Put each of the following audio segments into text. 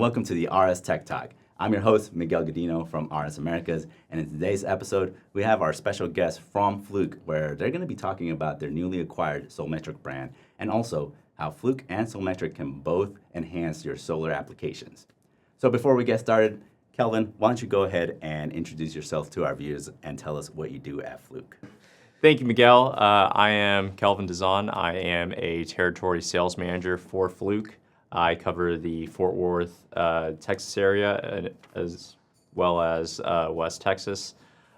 welcome to the RS Tech Talk. I'm your host, Miguel Gudino from RS Americas, and in today's episode, we have our special guest from Fluke, where they're going to be talking about their newly acquired Solmetric brand, and also how Fluke and Solmetric can both enhance your solar applications. So before we get started, Kelvin, why don't you go ahead and introduce yourself to our viewers and tell us what you do at Fluke. Thank you, Miguel. I am Kelvin Dizon. I am a territory sales manager for Fluke. I cover the Fort Worth, Texas area, as well as West Texas,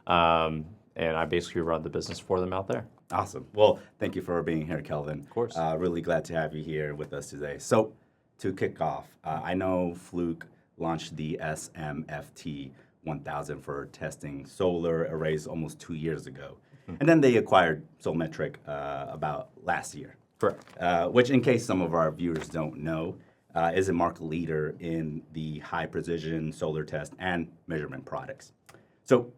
and I basically run the business for them out there. Awesome. Well, thank you for being here, Kelvin. Of course. Really glad to have you here with us today. So, to kick off, I know Fluke launched the SMFT-1000 for testing solar arrays almost 2 years ago. And then they acquired Solmetric about last year. Correct. Which, in case some of our viewers don't know, is a market leader in the high-precision solar test and measurement products. So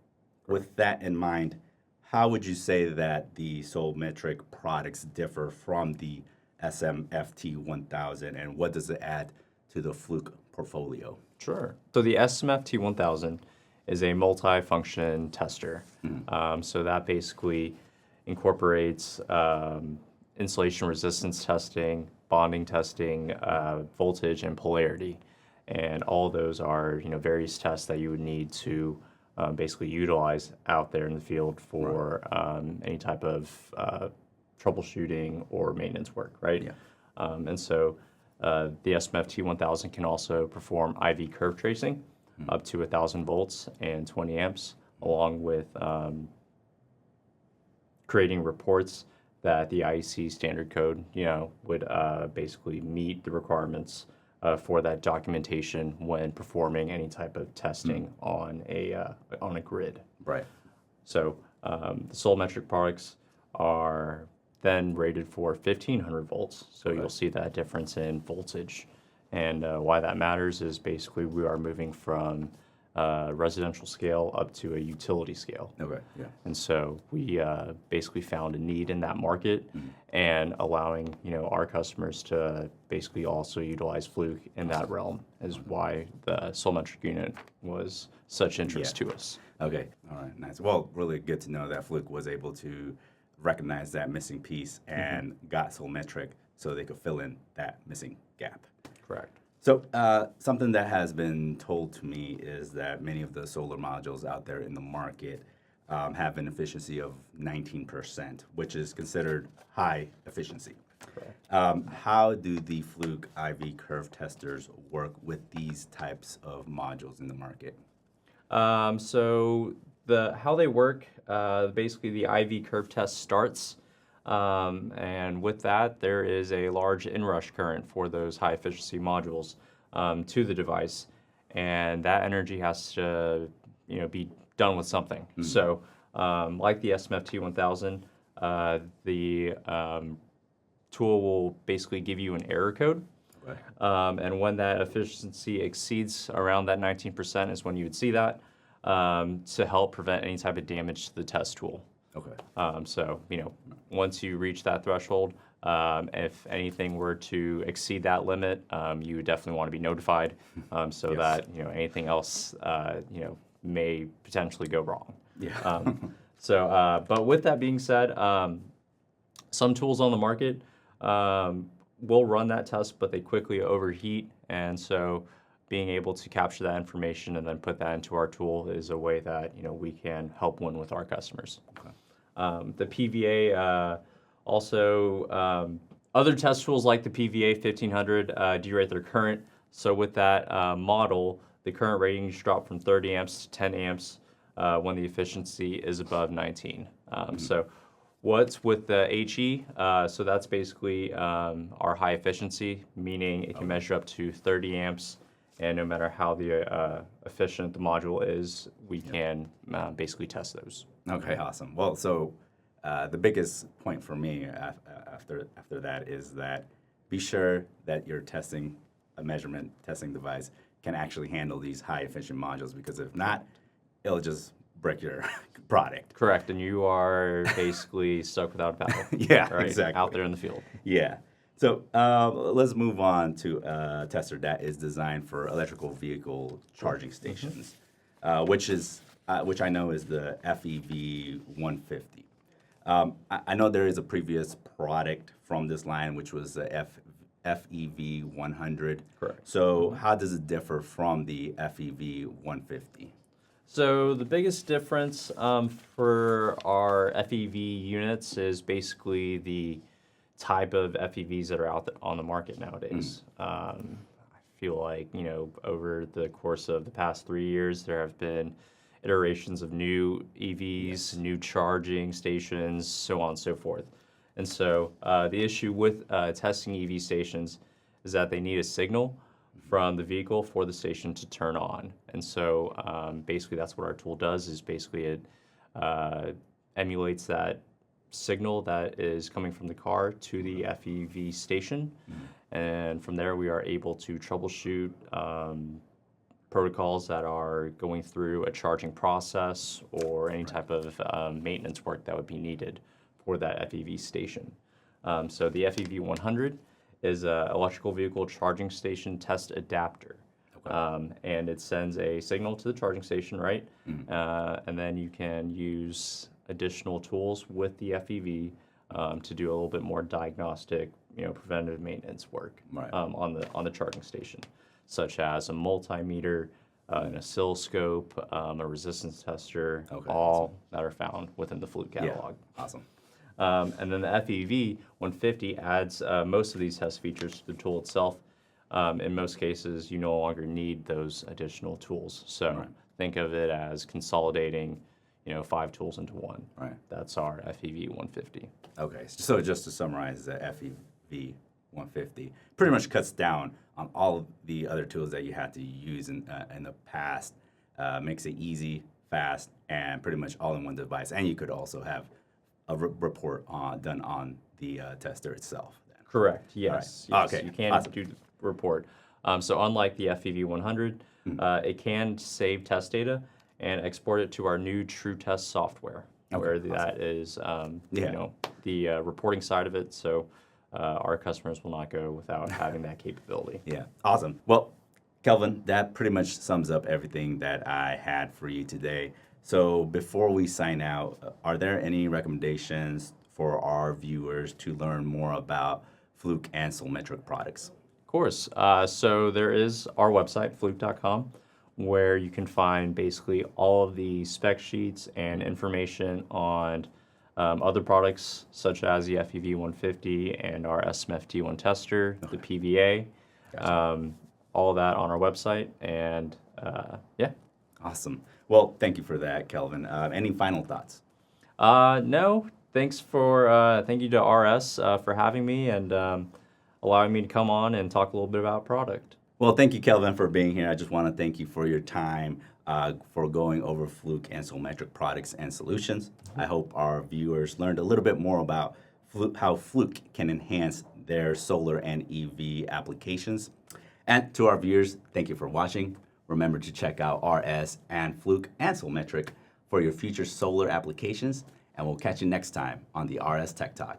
with that in mind, how would you say that the Solmetric products differ from the SMFT-1000, and what does it add to the Fluke portfolio? Sure. So the SMFT-1000 is a multifunction tester. So that basically incorporates insulation resistance testing, bonding testing, voltage, and polarity. And all of those are various tests that you would need to basically utilize out there in the field for any type of troubleshooting or maintenance work, right? Yeah. And so the SMFT-1000 can also perform IV curve tracing up to 1,000 volts and 20 amps, along with creating reports that the IEC standard code, would basically meet the requirements for that documentation when performing any type of testing on a grid. Right. So the Solmetric products are then rated for 1,500 volts. So you'll see that difference in voltage. And why that matters is basically we are moving from residential scale up to a utility scale. Okay. Yeah. And so we basically found a need in that market, and allowing our customers to basically also utilize Fluke in that realm is why the Solmetric unit was such interest to us. Okay. All right. Nice. Well, really good to know that Fluke was able to recognize that missing piece and got Solmetric so they could fill in that missing gap. Correct. So something that has been told to me is that many of the solar modules out there in the market have an efficiency of 19%, which is considered high efficiency. Correct. How do the Fluke IV curve testers work with these types of modules in the market? So how they work, basically the IV curve test starts. And with that, there is a large inrush current for those high efficiency modules to the device, and that energy has to be done with something. So like the SMFT-1000, the tool will basically give you an error code. Right. And when that efficiency exceeds around that 19% is when you would see that to help prevent any type of damage to the test tool. Okay. So, once you reach that threshold, if anything were to exceed that limit, you would definitely want to be notified so that, anything else, may potentially go wrong. Yeah. But with that being said, some tools on the market will run that test, but they quickly overheat. And so being able to capture that information and then put that into our tool is a way that, we can help win with our customers. Okay. The PVA also, other test tools like the PVA-1500 derate their current. So with that model, the current ratings drop from 30 amps to 10 amps when the efficiency is above 19. So what's with the HE? So that's basically our high efficiency, meaning it can measure up to 30 amps. And no matter how efficient the module is, we can basically test those. Okay, awesome. Well, so the biggest point for me after that is that be sure that your measurement testing device can actually handle these high efficient modules, because if not, it'll just break your product. Correct, and you are basically stuck without a paddle. Yeah, right? exactly. Out there in the field. Yeah. So let's move on to a tester that is designed for electrical vehicle charging stations, which I know is the FEV150. I know there is a previous product from this line, which was the FEV100. Correct. So how does it differ from the FEV150? So the biggest difference for our FEV units is basically the type of FEVs that are out on the market nowadays. I feel like, over the course of the past 3 years, there have been iterations of new EVs, new charging stations, so on and so forth. And so the issue with testing EV stations is that they need a signal from the vehicle for the station to turn on. And so basically that's what our tool does, is basically it emulates that signal that is coming from the car to the FEV station. And from there we are able to troubleshoot protocols that are going through a charging process or any type of maintenance work that would be needed for that FEV station. So the FEV100 is an electrical vehicle charging station test adapter. And it sends a signal to the charging station, right? And then you can use additional tools with the FEV to do a little bit more diagnostic, preventative maintenance work on the charging station, such as a multimeter, an oscilloscope, a resistance tester, all that are found within the Fluke catalog. Yeah. Awesome. And then the FEV150 adds most of these test features to the tool itself. In most cases, you no longer need those additional tools. So think of it as consolidating, 5 tools into one. Right. That's our FEV150. Okay. So just to summarize, the FEV150 pretty much cuts down on all of the other tools that you had to use in the past. Makes it easy, fast, and pretty much all in one device. And you could also have a report done on the tester itself. Then. Correct. Yes. Right. Yes. Okay. You can do the report. So unlike the FEV100, it can save test data and export it to our new True Test software, where that is, the reporting side of it. So our customers will not go without having that capability. Yeah. Awesome. Well, Kelvin, that pretty much sums up everything that I had for you today. So before we sign out, are there any recommendations for our viewers to learn more about Fluke and Solmetric products? Of course. So there is our website, fluke.com, where you can find basically all of the spec sheets and information on other products such as the FEV150 and our SMFT-1000 tester, the PVA, all of that on our website. And Awesome. Well, thank you for that, Kelvin. Any final thoughts? No. Thank you to RS for having me and allowing me to come on and talk a little bit about product. Well, thank you, Kelvin, for being here. I just want to thank you for your time for going over Fluke and Solmetric products and solutions. I hope our viewers learned a little bit more about how Fluke can enhance their solar and EV applications. And to our viewers, thank you for watching. Remember to check out RS and Fluke and Solmetric for your future solar applications, and we'll catch you next time on the RS Tech Talk.